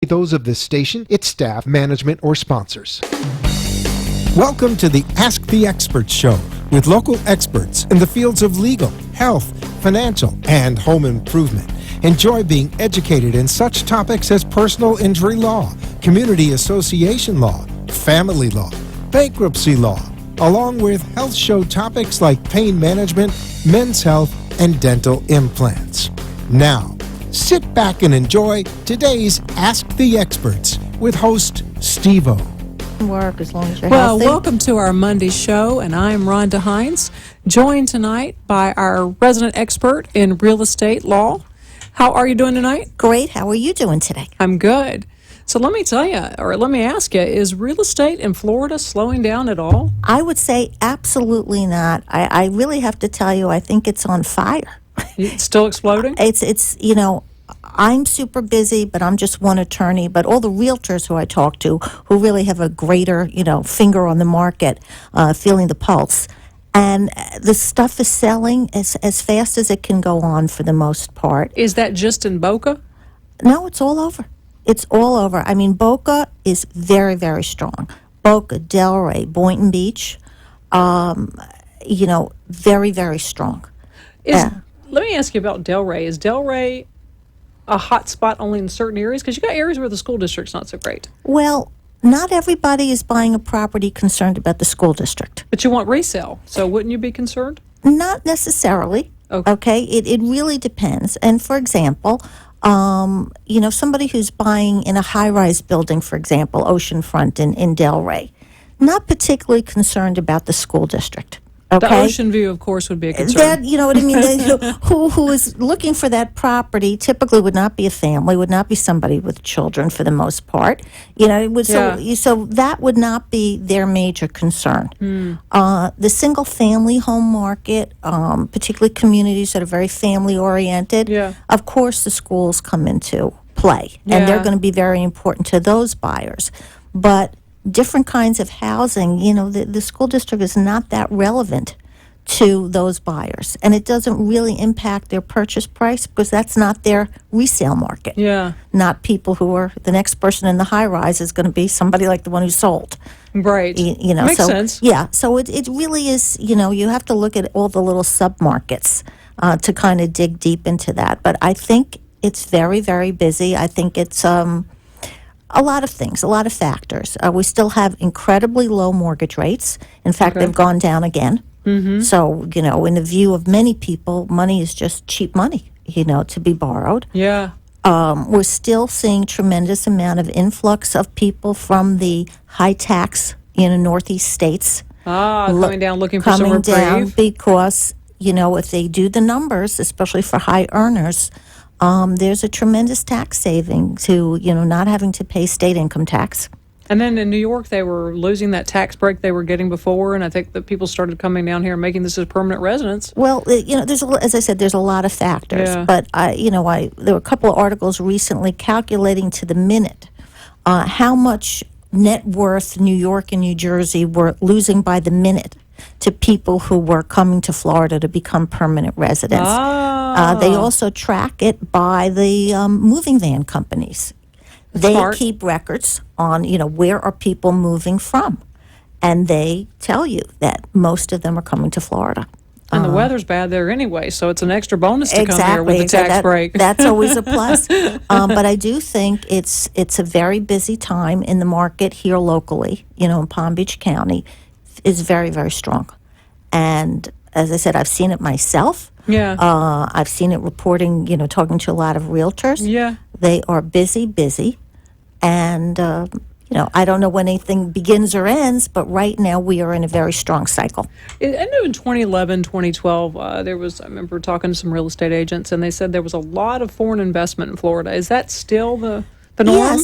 those of this station, its staff, management, or sponsors. Welcome to the Ask the Experts show with local experts in the fields of legal, health, financial, and home improvement. Enjoy being educated in such topics as personal injury law, community association law, family law, bankruptcy law, along with health show topics like pain management, men's health, and dental implants. Now, sit back and enjoy today's Ask the Experts with host Steve-O. Work as long as you're Well, healthy. welcome to our Monday show, and I'm Rhonda Hines, joined tonight by our resident expert in real estate law. How are you doing tonight? Great. How are you doing today? I'm good. So let me tell you, or let me ask you, is real estate in Florida slowing down at all? I would say absolutely not. I really have to tell you, I think it's on fire. It's still exploding? It's I'm super busy, but I'm just one attorney. But all the realtors who I talk to, who really have a greater, finger on the market, feeling the pulse, and the stuff is selling as fast as it can go on for the most part. Is that just in Boca? No, it's all over. It's all over. I mean, Boca is very, very strong. Boca, Delray, Boynton Beach, very, very strong. Let me ask you about Delray. Is Delray a hot spot only in certain areas? Because you got areas where the school district's not so great. Well, not everybody is buying a property concerned about the school district. But you want resale, so wouldn't you be concerned? Not necessarily. Okay. It really depends. And for example, somebody who's buying in a high-rise building, for example, oceanfront in Delray, not particularly concerned about the school district. Okay? The ocean view, of course, would be a concern. That, you know what I mean? Who is looking for that property typically would not be a family, would not be somebody with children for the most part. So that would not be their major concern. The single family home market, particularly communities that are very family oriented, of course the schools come into play, and they're going to be very important to those buyers. But different kinds of housing, the school district is not that relevant to those buyers. And it doesn't really impact their purchase price because that's not their resale market. Yeah. Not people who are, the next person in the high rise is going to be somebody like the one who sold. Right. Makes sense. Yeah. So it really is, you have to look at all the little sub-markets to kind of dig deep into that. But I think it's very, very busy. I think it's a lot of things, a lot of factors. We still have incredibly low mortgage rates. In fact, they've gone down again. Mm-hmm. So, in the view of many people, money is just cheap money, to be borrowed. Yeah. We're still seeing tremendous amount of influx of people from the high tax, northeast states. Coming down looking for some reprieve. Coming down because, if they do the numbers, especially for high earners, there's a tremendous tax saving to, not having to pay state income tax. And then in New York, they were losing that tax break they were getting before, and I think that people started coming down here and making this as permanent residence. Well, as I said, there's a lot of factors. Yeah. But, there were a couple of articles recently calculating to the minute how much net worth New York and New Jersey were losing by the minute to people who were coming to Florida to become permanent residents. They also track it by the moving van companies. They Smart. keep records on, where are people moving from. And they tell you that most of them are coming to Florida. And the weather's bad there anyway, so it's an extra bonus to Exactly. come here with the tax break. That's always a plus. But I do think it's a very busy time in the market here locally, in Palm Beach County, is very, very strong. And as I said, I've seen it myself. Yeah. I've seen it reporting, talking to a lot of realtors. Yeah. They are busy. And, I don't know when anything begins or ends, but right now we are in a very strong cycle. I know in 2011, 2012, I remember talking to some real estate agents, and they said there was a lot of foreign investment in Florida. Is that still the norm?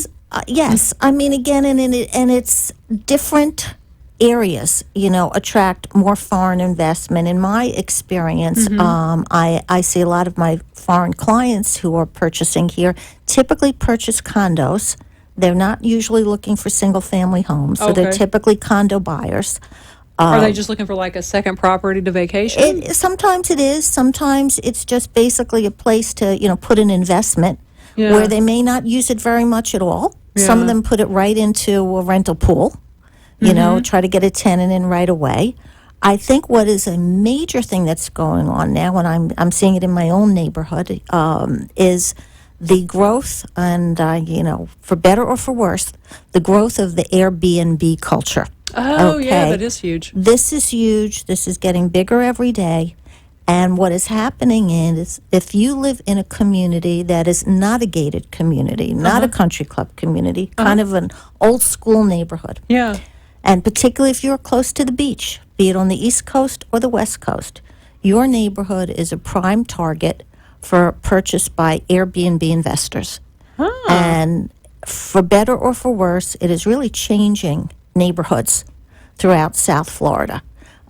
Yes. I mean, again, and it's different areas, attract more foreign investment. In my experience, I see a lot of my foreign clients who are purchasing here typically purchase condos. They're not usually looking for single-family homes, so they're typically condo buyers. Are they just looking for like a second property to vacation? Sometimes it is. Sometimes it's just basically a place to, put an investment. Yeah. where they may not use it very much at all. Some of Yeah. them put it right into a rental pool, try to get a tenant in right away. I think what is a major thing that's going on now, and I'm seeing it in my own neighborhood, is the growth, and for better or for worse, the growth of the Airbnb culture. Oh, yeah, Okay. that is huge. This is huge. This is getting bigger every day. And what is happening is if you live in a community that is not a gated community, not a country club community, kind of an old school neighborhood, Yeah. and particularly if you're close to the beach, be it on the East Coast or the West Coast, your neighborhood is a prime target for purchase by Airbnb investors. And for better or for worse, it is really changing neighborhoods throughout South Florida.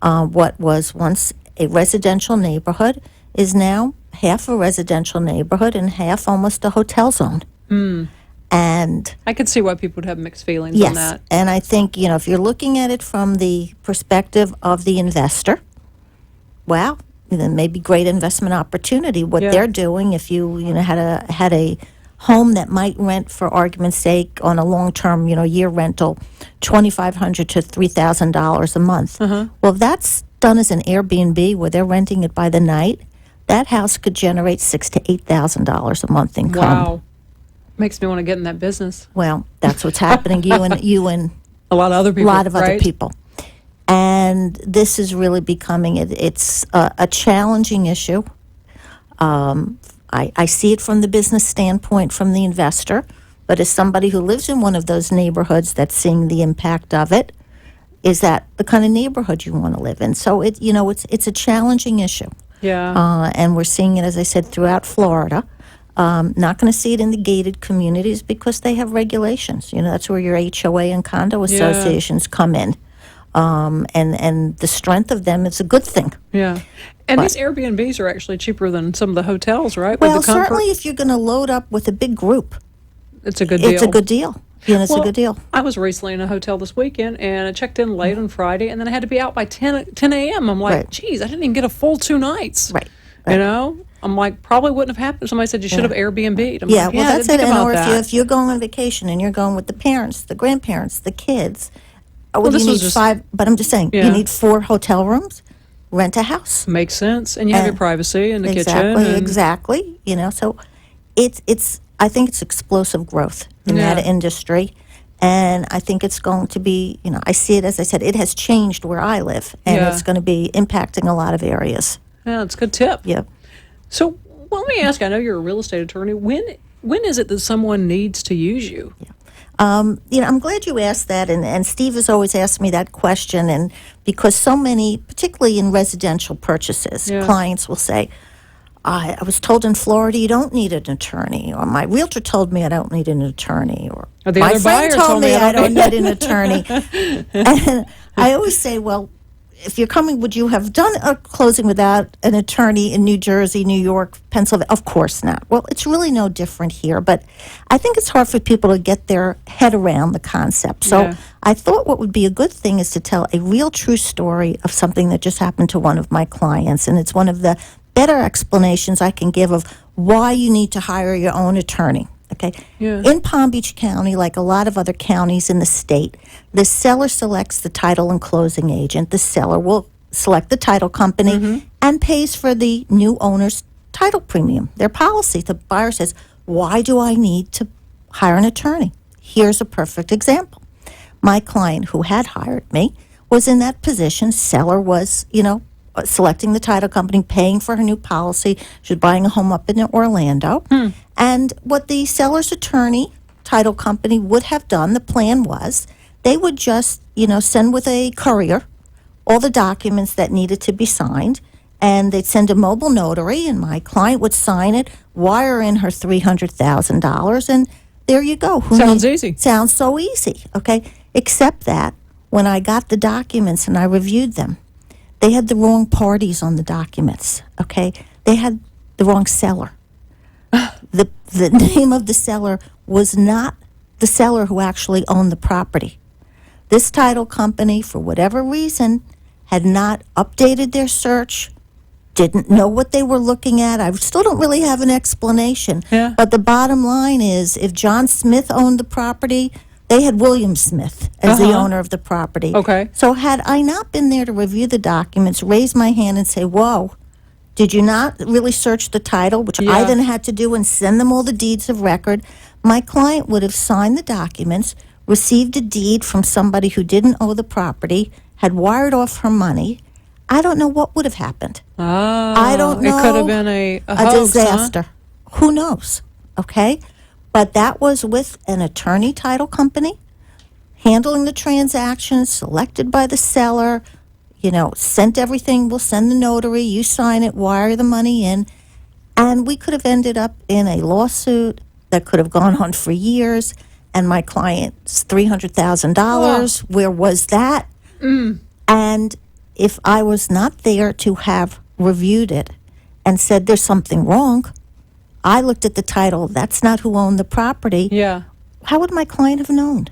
What was once a residential neighborhood is now half a residential neighborhood and half almost a hotel zone. And I could see why people would have mixed feelings yes, on that. and I think, if you're looking at it from the perspective of the investor, wow, then maybe great investment opportunity. What Yeah. they're doing, if you had a home that might rent, for argument's sake, on a long-term year rental, $2,500 to $3,000 a month. Well, if that's done as an Airbnb where they're renting it by the night, that house could generate $6,000 to $8,000 a month income. Wow. Makes me want to get in that business. Well, that's what's happening. You and A lot of other a people. lot of other right? people. And this is really becoming it's a challenging issue. I see it from the business standpoint, from the investor, but as somebody who lives in one of those neighborhoods that's seeing the impact of it, is that the kind of neighborhood you want to live in? So it's a challenging issue, Yeah. and we're seeing it, as I said, throughout Florida. Not going to see it in the gated communities because they have regulations. That's where your HOA and condo associations come in. And the strength of them is a good thing. Yeah. And these Airbnbs are actually cheaper than some of the hotels, right? With Well, the comfort. certainly if you're going to load up with a big group, It's a good deal. it's a good deal. It's a good deal. I was recently in a hotel this weekend, and I checked in late on Friday, and then I had to be out by 10 a.m. I'm like, Right. geez, I didn't even get a full 2 nights. Right. I'm like, probably wouldn't have happened. Somebody said you should have Airbnb'd. I'm Yeah, like, well, I that's didn't it. think And about or that. if you're going on vacation and you're going with the parents, the grandparents, the kids, this you was need just- 5. But I'm just saying, Yeah. you need 4 hotel rooms, rent a house. Makes sense. And you have your And- privacy in the Exactly, kitchen. And, exactly. So it's I think it's explosive growth in Yeah. that industry. And I think it's going to be, I see it, as I said, it has changed where I live, and Yeah. it's going to be impacting a lot of areas. Yeah, it's a good tip. Yeah. So, let me ask, I know you're a real estate attorney. When is it that someone needs to use you? I'm glad you asked that, and Steve has always asked me that question, and because so many, particularly in residential purchases, Yeah. clients will say, I was told in Florida you don't need an attorney, or my realtor told me I don't need an attorney, or the my other friend buyer told me I don't need- need an attorney. And I always say, well, if you're coming, would you have done a closing without an attorney in New Jersey, New York, Pennsylvania? Of course not. Well, it's really no different here, but I think it's hard for people to get their head around the concept. So Yeah. I thought what would be a good thing is to tell a real true story of something that just happened to one of my clients, and it's one of the better explanations I can give of why you need to hire your own attorney. Okay. Yeah. In Palm Beach County, like a lot of other counties in the state, the seller selects the title and closing agent. The seller will select the title company and pays for the new owner's title premium, their policy. The buyer says, why do I need to hire an attorney? Here's a perfect example. My client who had hired me was in that position. Seller was, selecting the title company, paying for her new policy. She was buying a home up in Orlando. And what the seller's attorney, title company, would have done, the plan was, they would just, send with a courier all the documents that needed to be signed, and they'd send a mobile notary, and my client would sign it, wire in her $300,000, and there you go. Sounds easy. Sounds so easy, okay? Except that when I got the documents and I reviewed them, they had the wrong parties on the documents, okay? They had the wrong seller. The name of the seller was not the seller who actually owned the property. This title company, for whatever reason, had not updated their search, didn't know what they were looking at. I still don't really have an explanation. Yeah. But the bottom line is, if John Smith owned the property, they had William Smith as the owner of the property. Okay. So had I not been there to review the documents, raise my hand and say, whoa, did you not really search the title, which I Yeah. then had to do and send them all the deeds of record, my client would have signed the documents, received a deed from somebody who didn't owe the property, had wired off her money. I don't know what would have happened. I don't know. It could have been a hoax, disaster. Who knows? Okay? But that was with an attorney title company handling the transactions, selected by the seller, sent everything. We'll send the notary, you sign it, wire the money in. And we could have ended up in a lawsuit that could have gone on for years. And my client's $300,000. Where was that? And if I was not there to have reviewed it and said there's something wrong, I looked at the title, that's not who owned the property. Yeah. How would my client have known?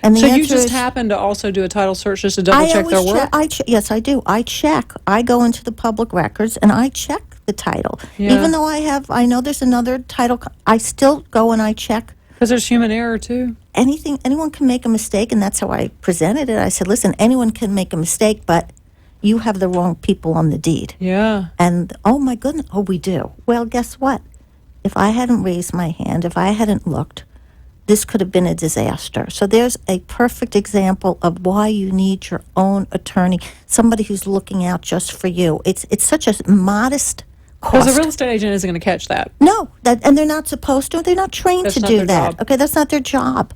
And the So you answer just is, happen to also do a title search just to double check their always work? yes, I do. I check. I go into the public records and I check the title. Yeah. Even though I know there's another title, I still go and I check. Because there's human error too. Anyone can make a mistake, and that's how I presented it. I said, listen, anyone can make a mistake, but you have the wrong people on the deed. Yeah. And, oh my goodness, we do. Well, guess what? If I hadn't raised my hand, if I hadn't looked, this could have been a disaster. So there's a perfect example of why you need your own attorney, somebody who's looking out just for you. It's such a modest cost. Because a real estate agent isn't going to catch that. No, and they're not supposed to. They're not trained That's to not do their that. job. Okay, that's not their job.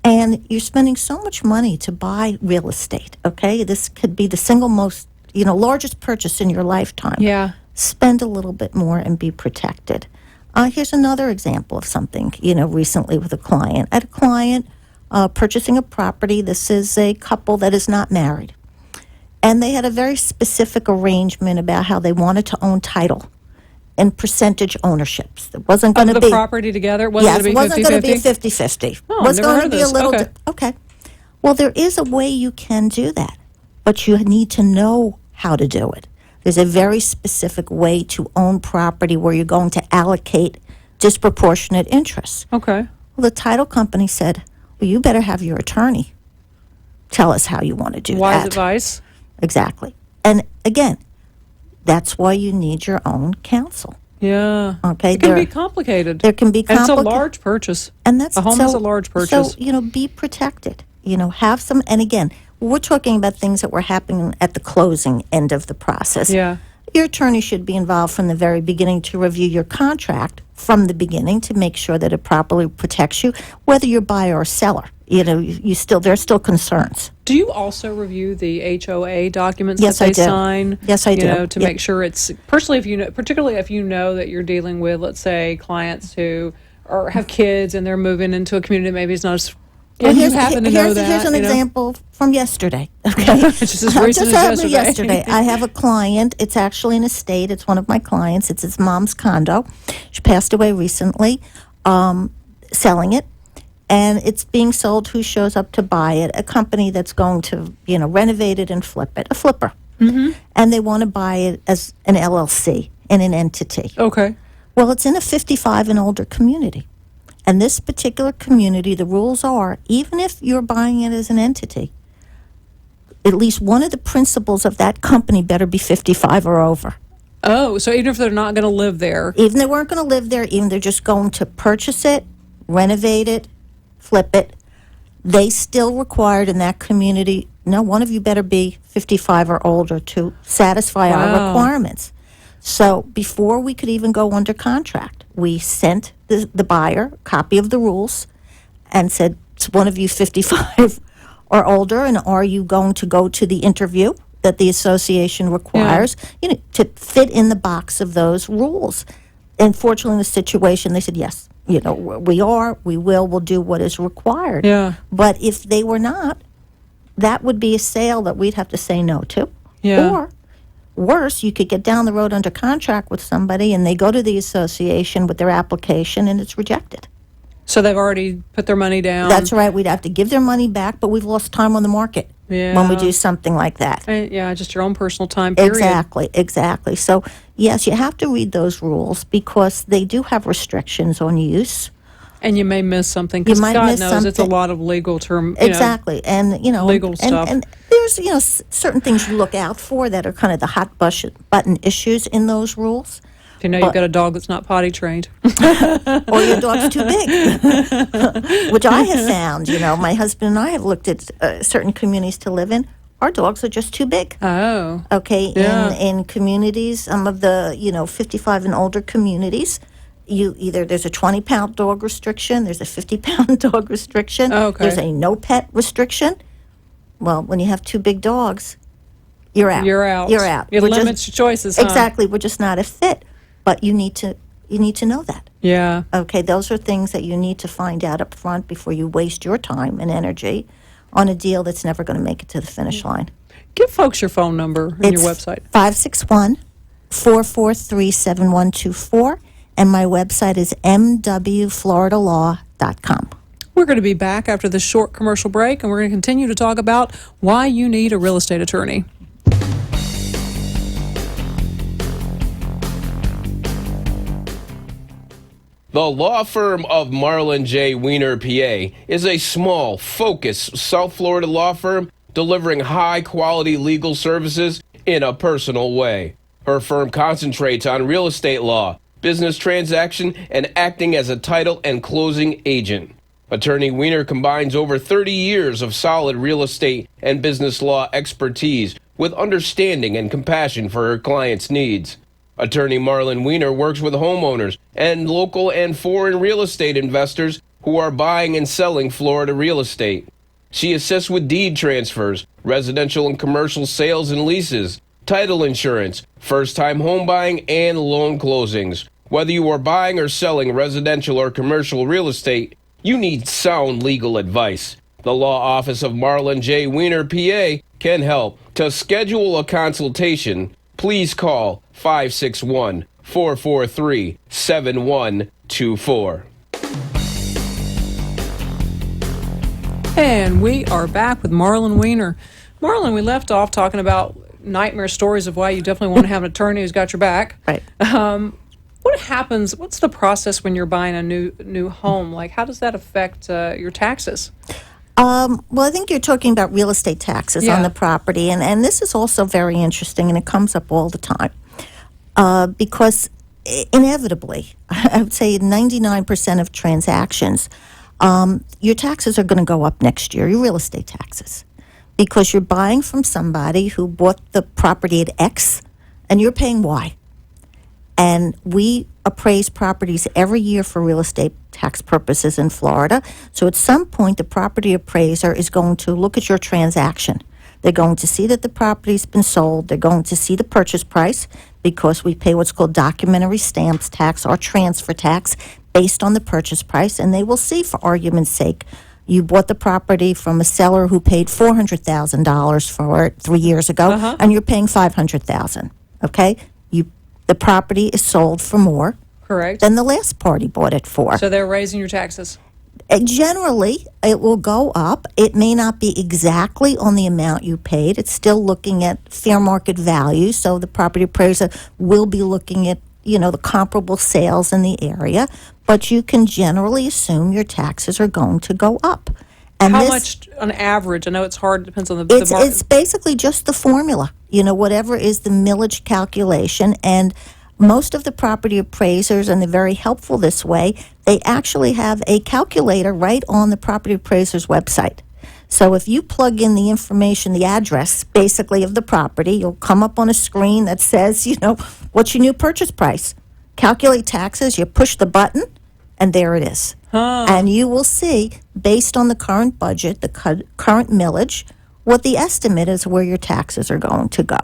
And you're spending so much money to buy real estate. Okay, this could be the single most, largest purchase in your lifetime. Yeah. Spend a little bit more and be protected. Here's another example of something, recently with a client. I had a client purchasing a property. This is a couple that is not married. And they had a very specific arrangement about how they wanted to own title and percentage ownerships. It wasn't going to Of be the property together? It wasn't yes, it going wasn't to going be to be 50-50? 50-50. Oh, was never going heard to of be this. a little Okay. okay. Well, there is a way you can do that, but you need to know how to do it. There's a very specific way to own property where you're going to allocate disproportionate interests. Okay. Well, the title company said, well, you better have your attorney tell us how you want to do Wise that. advice. Exactly. And again, that's why you need your own counsel. Yeah. Okay, It can there- be complicated. There can be And it's a complicated. large purchase. And that's A home is a large purchase. So, be protected. Have some, and again, we're talking about things that were happening at the closing end of the process. Yeah. Your attorney should be involved from the very beginning to review your contract from the beginning to make sure that it properly protects you, whether you're buyer or seller. There are still concerns. Do you also review the HOA documents Yes, that they I do. sign? Yes, I do. To Yeah. make sure it's particularly if you know that you're dealing with, let's say, clients who have kids and they're moving into a community that maybe is not as. Well, you happen to know that. Here's an you know? example from yesterday. Okay, It's just as recent as happened yesterday. I have a client. It's actually an estate. It's one of my clients. It's his mom's condo. She passed away recently, selling it, and it's being sold. Who shows up to buy it? A company that's going to, renovate it and flip it. A flipper, and they want to buy it as an LLC in an entity. Okay. Well, it's in a 55 and older community. And this particular community, the rules are, even if you're buying it as an entity, at least one of the principals of that company better be 55 or over. Oh, so even if they're not going to live there. Even they weren't going to live there, even they're just going to purchase it, renovate it, flip it, they still required in that community, no, one of you better be 55 or older to satisfy our Wow. requirements. So before we could even go under contract, we sent the buyer a copy of the rules and said, "Is one of you 55 or older, and are you going to go to the interview that the association requires to fit in the box of those rules?" And fortunately, in the situation, they said, "Yes, we are, we'll do what is required." Yeah. But if they were not, that would be a sale that we'd have to say no to. Yeah. Or worse, you could get down the road under contract with somebody and they go to the association with their application and it's rejected. So they've already put their money down. That's right. We'd have to give their money back, but we've lost time on the market when we do something like that. Yeah, just your own personal time period. Exactly. So, yes, you have to read those rules because they do have restrictions on use. And you may miss something because God knows it's a lot of legal term. Exactly. And, legal stuff. And there's, certain things you look out for that are kind of the hot button issues in those rules. If you know you've got a dog that's not potty trained. Or your dog's too big, which I have found. My husband and I have looked at certain communities to live in. Our dogs are just too big. Oh. Okay, Yeah. in communities, some of the, 55 and older communities, there's a 20-pound dog restriction, there's a 50-pound dog restriction, Okay. there's a no pet restriction. Well, when you have two big dogs, you're out. You're out. It We're limits your choices, huh? Exactly. We're just not a fit. But you need to know that. Yeah. Okay, those are things that you need to find out up front before you waste your time and energy on a deal that's never going to make it to the finish line. Give folks your phone number and your website. 561-443-7124, and my website is mwfloridalaw.com. We're going to be back after this short commercial break, and we're going to continue to talk about why you need a real estate attorney. The law firm of Marlin J. Wiener, PA, is a small, focused South Florida law firm delivering high-quality legal services in a personal way. Her firm concentrates on real estate law, business transaction, and acting as a title and closing agent. Attorney Wiener combines over 30 years of solid real estate and business law expertise with understanding and compassion for her clients' needs. Attorney Marlin Wiener works with homeowners and local and foreign real estate investors who are buying and selling Florida real estate. She assists with deed transfers, residential and commercial sales and leases, title insurance, first-time home buying, and loan closings. Whether you are buying or selling residential or commercial real estate, you need sound legal advice. The law office of Marlin J. Wiener, PA, can help. To schedule a consultation, please call 561-443-7124. And we are back with Marlin Wiener. Marlin, we left off talking about nightmare stories of why you definitely want to have an attorney who's got your back. Right. What happens? What's the process when you're buying a new home? Like, how does that affect your taxes? Well, I think you're talking about real estate taxes on the property, and this is also very interesting, and it comes up all the time because inevitably, I would say 99% of transactions, your taxes are going to go up next year, your real estate taxes, because you're buying from somebody who bought the property at X, and you're paying Y. And we appraise properties every year for real estate tax purposes in Florida. So at some point, the property appraiser is going to look at your transaction. They're going to see that the property's been sold. They're going to see the purchase price because we pay what's called documentary stamps tax or transfer tax based on the purchase price. And they will see, for argument's sake, you bought the property from a seller who paid $400,000 for it 3 years ago, and you're paying $500,000. Okay? The property is sold for more Correct. than the last party bought it for. So they're raising your taxes. Generally, it will go up. It may not be exactly on the amount you paid. It's still looking at fair market value. So the property appraiser will be looking at, the comparable sales in the area. But you can generally assume your taxes are going to go up. And How much on average? I know it's hard. It depends on the market. It's basically just the formula, whatever is the millage calculation. And most of the property appraisers, and they're very helpful this way, they actually have a calculator right on the property appraiser's website. So if you plug in the information, the address, basically, of the property, you'll come up on a screen that says, what's your new purchase price? Calculate taxes, you push the button, and there it is. And you will see, based on the current budget, the current millage, what the estimate is where your taxes are going to go.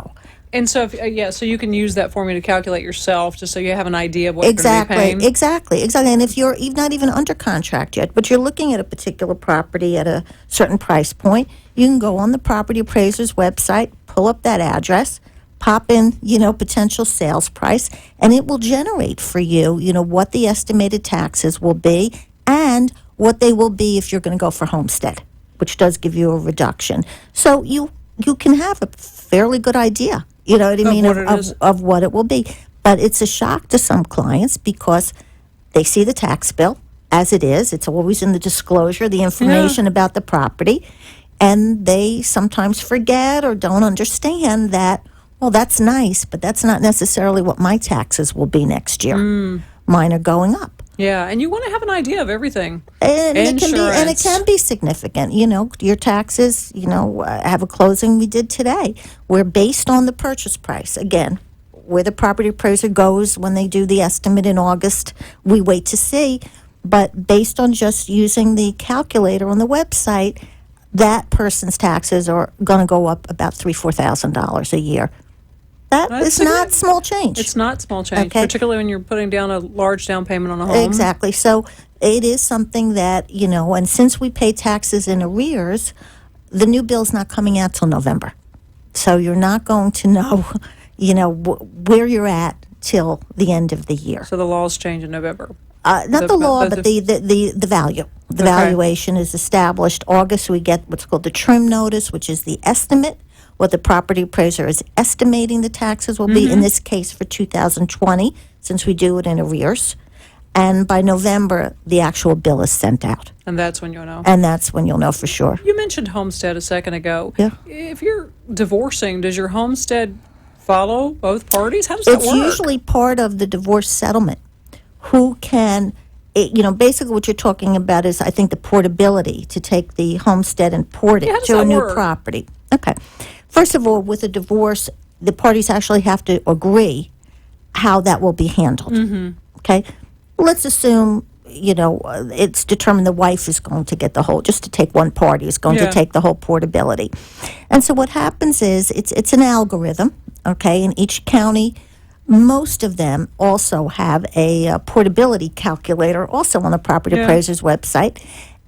And so, so you can use that formula to calculate yourself, just so you have an idea of what you're going to be paying. Exactly. And if you're not even under contract yet, but you're looking at a particular property at a certain price point, you can go on the property appraiser's website, pull up that address, pop in, potential sales price, and it will generate for you, what the estimated taxes will be and what they will be if you're going to go for homestead, which does give you a reduction. So you can have a fairly good idea, you know what I mean, what it is. of what it will be. But it's a shock to some clients because they see the tax bill as it is. It's always in the disclosure, the information about the property, and they sometimes forget or don't understand that, well, that's nice, but that's not necessarily what my taxes will be next year. Mine are going up. Yeah, and you want to have an idea of everything. And it Insurance. can be significant. You know, your taxes, have a closing we did today. We're based on the purchase price. Again, where the property appraiser goes when they do the estimate in August, we wait to see. But based on just using the calculator on the website, that person's taxes are going to go up about $3,000-$4,000 a year. That That's is a not good- small change. It's not small change, Okay. particularly when you're putting down a large down payment on a home. Exactly. So it is something that, and since we pay taxes in arrears, the new bill's not coming out till November. So you're not going to know, where you're at till the end of the year. So the laws change in November. Not the law, but the value. The valuation is established. August, we get what's called the trim notice, which is the estimate, what the property appraiser is estimating the taxes will be, in this case for 2020, since we do it in arrears. And by November, the actual bill is sent out. And that's when you'll know. And that's when you'll know for sure. You mentioned homestead a second ago. Yeah. If you're divorcing, does your homestead follow both parties? How does that It's work? usually part of the divorce settlement. Who can, basically what you're talking about is, I think, the portability to take the homestead and port it Yeah, how does to a that new work? property. Okay. First of all, with a divorce, the parties actually have to agree how that will be handled. Okay. Let's assume, it's determined the wife is going to get the whole, just to take one party, is going to Yeah. take the whole portability. And so what happens is, it's an algorithm, okay, in each county. Most of them also have a portability calculator, also on the property Yeah. appraiser's website.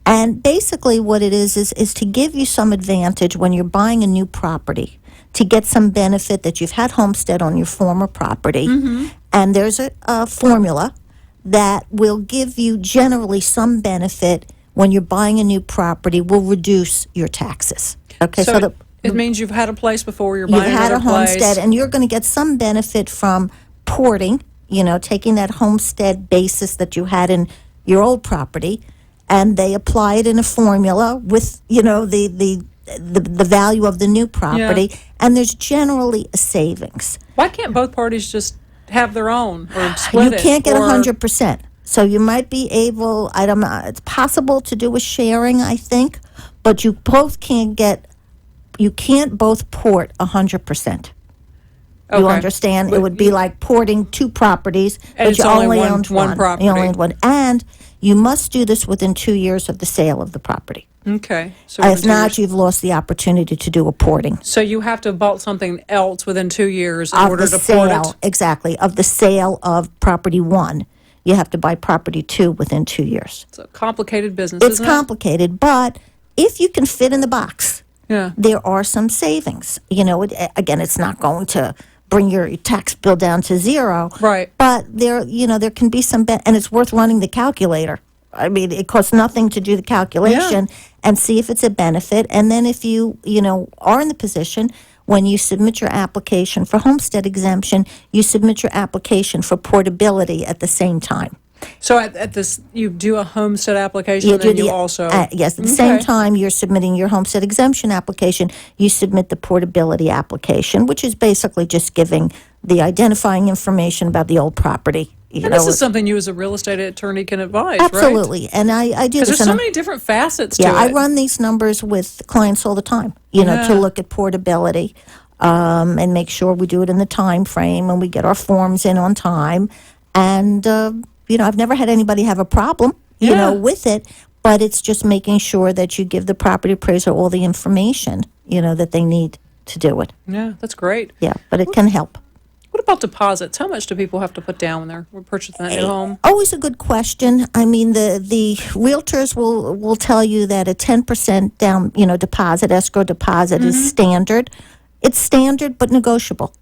And basically what it is to give you some advantage when you're buying a new property, to get some benefit that you've had homestead on your former property. And there's a formula that will give you generally some benefit when you're buying a new property, will reduce your taxes. Okay, So it means you've had a place before, you're you've buying had another a homestead, place. and you're going to get some benefit from porting, taking that homestead basis that you had in your old property, and they apply it in a formula with, the value of the new property, and there's generally a savings. Why can't both parties just have their own or split You it? can't get or- 100%. So you might be able, I don't know, it's possible to do a sharing, I think, but you can't both port 100%. You Okay. understand? But It would be like porting two properties, And but it's you only only one- owned one one. property. You only owned one. And you must do this within 2 years of the sale of the property. Okay. So If within 2 not, years. you've lost the opportunity to do a porting. So you have to have bought something else within 2 years in Of order the to port sale, it. exactly, of the sale of property one. You have to buy property two within 2 years. It's a complicated business, It's isn't complicated, but if you can fit in the box, it? Yeah. there are some savings. Again, it's not going to bring your tax bill down to zero. Right. But there can be some, and it's worth running the calculator. I mean, it costs nothing to do the calculation and see if it's a benefit. And then if you are in the position when you submit your application for homestead exemption, you submit your application for portability at the same time. So at this, you do a homestead application, and do then you also yes, at the same Okay. time you're submitting your homestead exemption application, you submit the portability application, which is basically just giving the identifying information about the old property. And this is something you as a real estate attorney can advise, right? absolutely, and I do Because this. there's so and many different facets yeah, to I it. run these numbers with clients all the time. To Yeah. look at portability and make sure we do it in the time frame and we get our forms in on time. And I've never had anybody have a problem, Yeah. with it. But it's just making sure that you give the property appraiser all the information, that they need to do it. Yeah, that's great. Yeah, but it can help. What about deposits? How much do people have to put down when they're purchasing that new home? Always a good question. I mean, the realtors will tell you that a 10% down, deposit, escrow deposit is standard. It's standard but negotiable.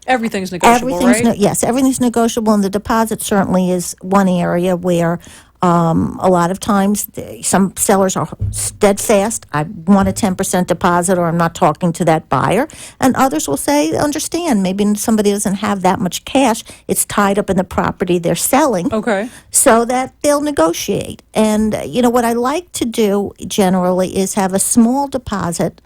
Everything's negotiable, Everything's right? yes, everything's negotiable, and the deposit certainly is one area where A lot of times, some sellers are steadfast. I want a 10% deposit, or I'm not talking to that buyer. And others will say, understand, maybe somebody doesn't have that much cash. It's tied up in the property they're selling. Okay. So that they'll negotiate. And, what I like to do generally is have a small deposit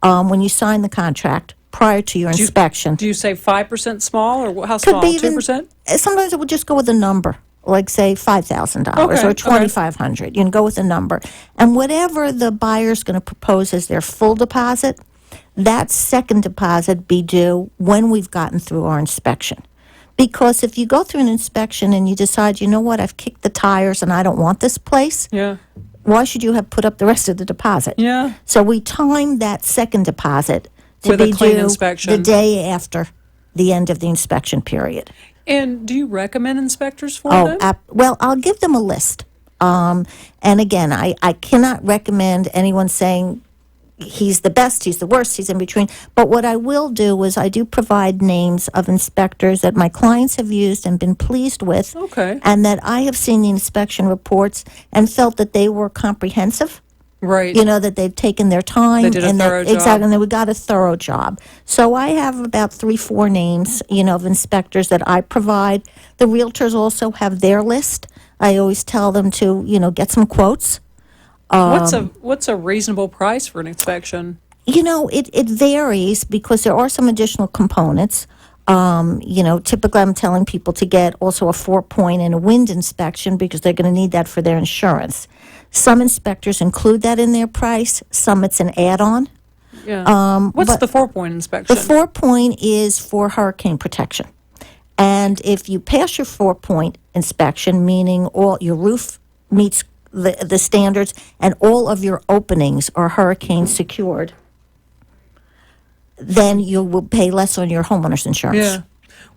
when you sign the contract prior to your inspection. Do you say 5% small, or how Could small? be even 2%? Sometimes it would just go with a number, like say $5,000 Okay, or okay. $2,500. You can go with a number, and whatever the buyer's going to propose as their full deposit, that second deposit be due when we've gotten through our inspection. Because if you go through an inspection and you decide, you know what, I've kicked the tires and I don't want this place, Yeah. why should you have put up the rest of the deposit? Yeah. So we time that second deposit to With a be clean due inspection. the day after the end of the inspection period. And do you recommend inspectors for Oh, them? well, I'll give them a list. And again, I cannot recommend anyone saying he's the best, he's the worst, he's in between. But what I will do is I do provide names of inspectors that my clients have used and been pleased with. Okay. And that I have seen the inspection reports and felt that they were comprehensive. Right. That they've taken their time. They did a and thorough that, job. Exactly, and that we got a thorough job. So I have about 3-4 names, of inspectors that I provide. The realtors also have their list. I always tell them to, get some quotes. What's a reasonable price for an inspection? It varies because there are some additional components. Typically I'm telling people to get also a 4-point and a wind inspection because they're going to need that for their insurance. Some inspectors include that in their price. Some it's an add-on. Yeah. What's but the 4-point inspection? The 4-point is for hurricane protection. And if you pass your 4-point inspection, meaning all your roof meets the standards and all of your openings are hurricane secured, then you will pay less on your homeowner's insurance. Yeah.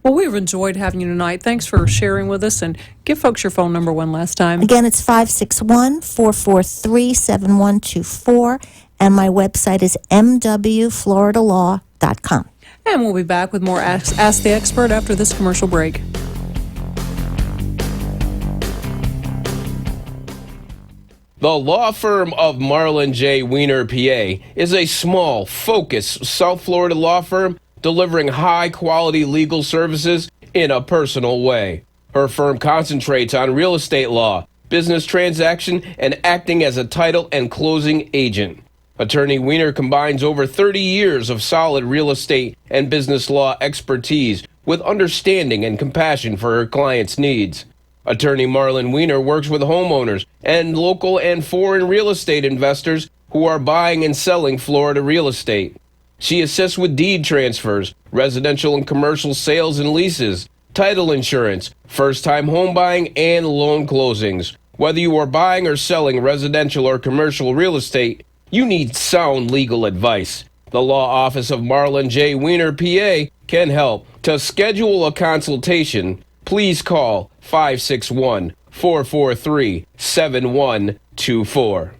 Well, we've enjoyed having you tonight. Thanks for sharing with us, and give folks your phone number one last time. Again, it's 561-443-7124, and my website is mwfloridalaw.com. And we'll be back with more Ask the Expert after this commercial break. The law firm of Marlin J. Weiner, PA, is a small, focused South Florida law firm delivering high-quality legal services in a personal way. Her firm concentrates on real estate law, business transaction, and acting as a title and closing agent. Attorney Weiner combines over 30 years of solid real estate and business law expertise with understanding and compassion for her clients' needs. Attorney Marlin Weiner works with homeowners and local and foreign real estate investors who are buying and selling Florida real estate. She assists with deed transfers, residential and commercial sales and leases, title insurance, first-time home buying, and loan closings. Whether you are buying or selling residential or commercial real estate, you need sound legal advice. The law office of Marlin J. Weiner, PA, can help. To schedule a consultation, please call 561-443-7124.